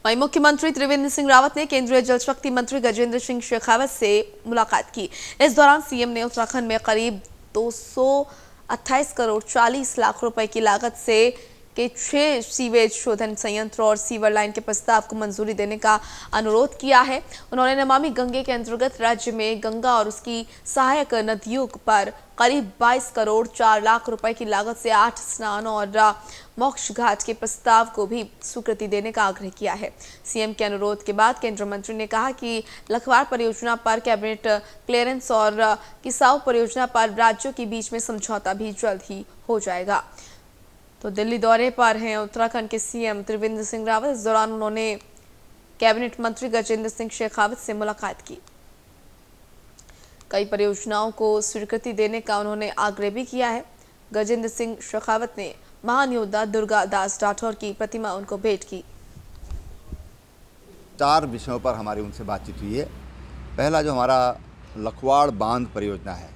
वहीं मुख्यमंत्री त्रिवेंद्र सिंह रावत ने केंद्रीय जल शक्ति मंत्री गजेंद्र सिंह शेखावत से मुलाकात की। इस दौरान सीएम ने उत्तराखंड में करीब 228 करोड़ 40 लाख रुपए की लागत से के 6 सीवेज शोधन संयंत्र और सीवर लाइन के प्रस्ताव को मंजूरी देने का अनुरोध किया है। उन्होंने नमामि गंगे के अंतर्गत राज्य में गंगा और उसकी सहायक नदियों पर करीब 22 करोड़ 4 लाख रुपए की लागत से 8 स्नान और मोक्ष घाट के प्रस्ताव को भी स्वीकृति देने का आग्रह किया है। सीएम के अनुरोध के बाद केंद्रीय मंत्री ने कहा कि लखवाड़ परियोजना पर कैबिनेट क्लियरेंस और किसाऊ परियोजना पर राज्यों के बीच में समझौता भी जल्द ही हो जाएगा। तो दिल्ली दौरे पर हैं उत्तराखंड के सीएम त्रिवेंद्र सिंह रावत। इस दौरान उन्होंने कैबिनेट मंत्री गजेंद्र सिंह शेखावत से मुलाकात की। कई परियोजनाओं को स्वीकृति देने का उन्होंने आग्रह भी किया है। गजेंद्र सिंह शेखावत ने महान योद्धा दुर्गा दास राठौर की प्रतिमा उनको भेंट की। 4 विषयों पर हमारी उनसे बातचीत हुई है। पहला जो हमारा लखवाड़ बांध परियोजना है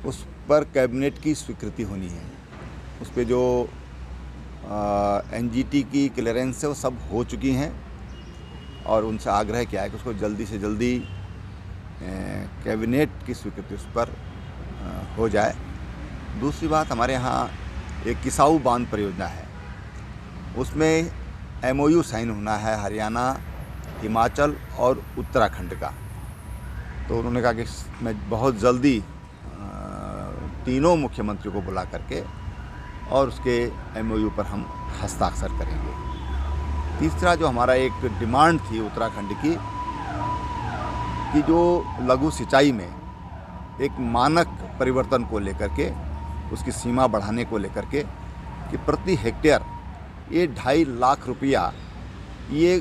उस पर कैबिनेट की स्वीकृति होनी है। उस पर जो एनजीटी की क्लियरेंस है वो सब हो चुकी हैं और उनसे आग्रह किया है कि उसको जल्दी से जल्दी कैबिनेट की स्वीकृति उस पर हो जाए। दूसरी बात, हमारे यहाँ एक किसाऊ बांध परियोजना है, उसमें एमओयू साइन होना है हरियाणा, हिमाचल और उत्तराखंड का। तो उन्होंने कहा कि मैं बहुत जल्दी तीनों मुख्यमंत्रियों को बुला करके और उसके एमओयू पर हम हस्ताक्षर करेंगे। तीसरा जो हमारा एक डिमांड थी उत्तराखंड की कि जो लघु सिंचाई में एक मानक परिवर्तन को लेकर के, उसकी सीमा बढ़ाने को लेकर के कि प्रति हेक्टेयर ये 2.5 लाख रुपया ये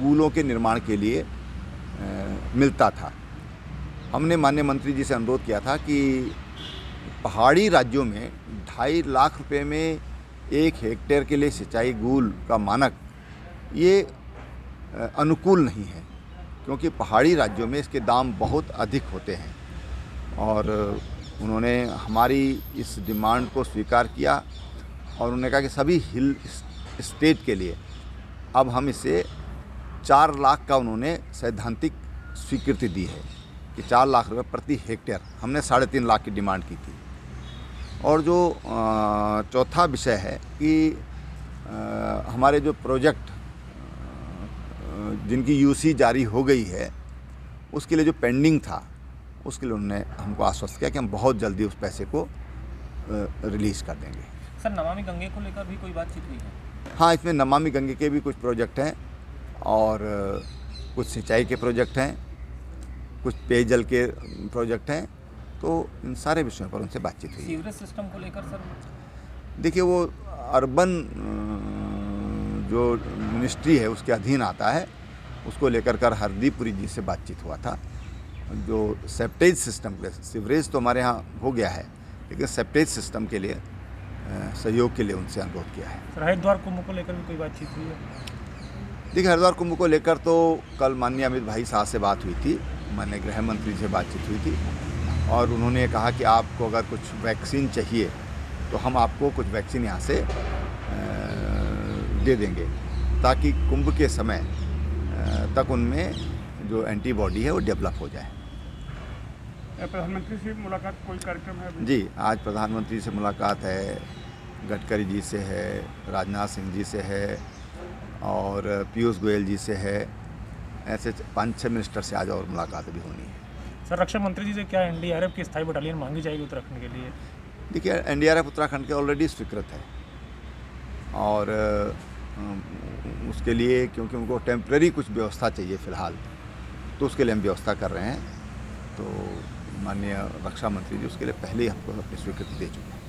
गूलों के निर्माण के लिए मिलता था। हमने माननीय मंत्री जी से अनुरोध किया था कि पहाड़ी राज्यों में 2.5 लाख रुपए में 1 हेक्टेयर के लिए सिंचाई गूल का मानक ये अनुकूल नहीं है, क्योंकि पहाड़ी राज्यों में इसके दाम बहुत अधिक होते हैं। और उन्होंने हमारी इस डिमांड को स्वीकार किया और उन्होंने कहा कि सभी हिल स्टेट के लिए अब हम इसे 4 लाख का उन्होंने सैद्धांतिक स्वीकृति दी है कि 4 लाख रुपए प्रति हेक्टेयर। हमने 3.5 लाख की डिमांड की थी। और जो चौथा विषय है कि हमारे जो प्रोजेक्ट जिनकी यूसी जारी हो गई है उसके लिए जो पेंडिंग था उसके लिए उन्होंने हमको आश्वस्त किया कि हम बहुत जल्दी उस पैसे को रिलीज़ कर देंगे। सर, नमामि गंगे को लेकर भी कोई बातचीत हुई है? हाँ, इसमें नमामि गंगे के भी कुछ प्रोजेक्ट हैं और कुछ सिंचाई के प्रोजेक्ट हैं, कुछ पेयजल के प्रोजेक्ट हैं। तो इन सारे विषयों पर उनसे बातचीत हुई। सीवरेज सिस्टम को लेकर सर? देखिए, वो अर्बन जो मिनिस्ट्री है उसके अधीन आता है, उसको लेकर कर हरदीपुरी जी से बातचीत हुआ था। जो सेप्टेज सिस्टम के, सीवरेज तो हमारे यहाँ हो गया है, लेकिन सेप्टेज सिस्टम के लिए सहयोग के लिए उनसे अनुरोध किया है। सर, हरिद्वार कुंभ को लेकर भी कोई बातचीत हुई है? देखिए, हरिद्वार कुंभ को लेकर तो कल माननीय अमित भाई शाह से बात हुई थी, माननीय गृह मंत्री से बातचीत हुई थी और उन्होंने कहा कि आपको अगर कुछ वैक्सीन चाहिए तो हम आपको कुछ वैक्सीन यहाँ से दे देंगे ताकि कुंभ के समय तक उनमें जो एंटीबॉडी है वो डेवलप हो जाए। प्रधानमंत्री से मुलाकात कोई कार्यक्रम है? जी, आज प्रधानमंत्री से मुलाकात है, गडकरी जी से है, राजनाथ सिंह जी से है और पीयूष गोयल जी से है। ऐसे 5-6 मिनिस्टर से आज और मुलाकात भी होनी है। सर, रक्षा मंत्री जी से क्या एनडीआरएफ की स्थायी बटालियन मांगी जाएगी उत्तराखंड के लिए? देखिए, एनडीआरएफ उत्तराखंड के ऑलरेडी स्वीकृत है और उसके लिए क्योंकि उनको टेम्परेरी कुछ व्यवस्था चाहिए फ़िलहाल, तो उसके लिए हम व्यवस्था कर रहे हैं। तो माननीय रक्षा मंत्री जी उसके लिए पहले ही हमको अपनी स्वीकृति दे चुके हैं।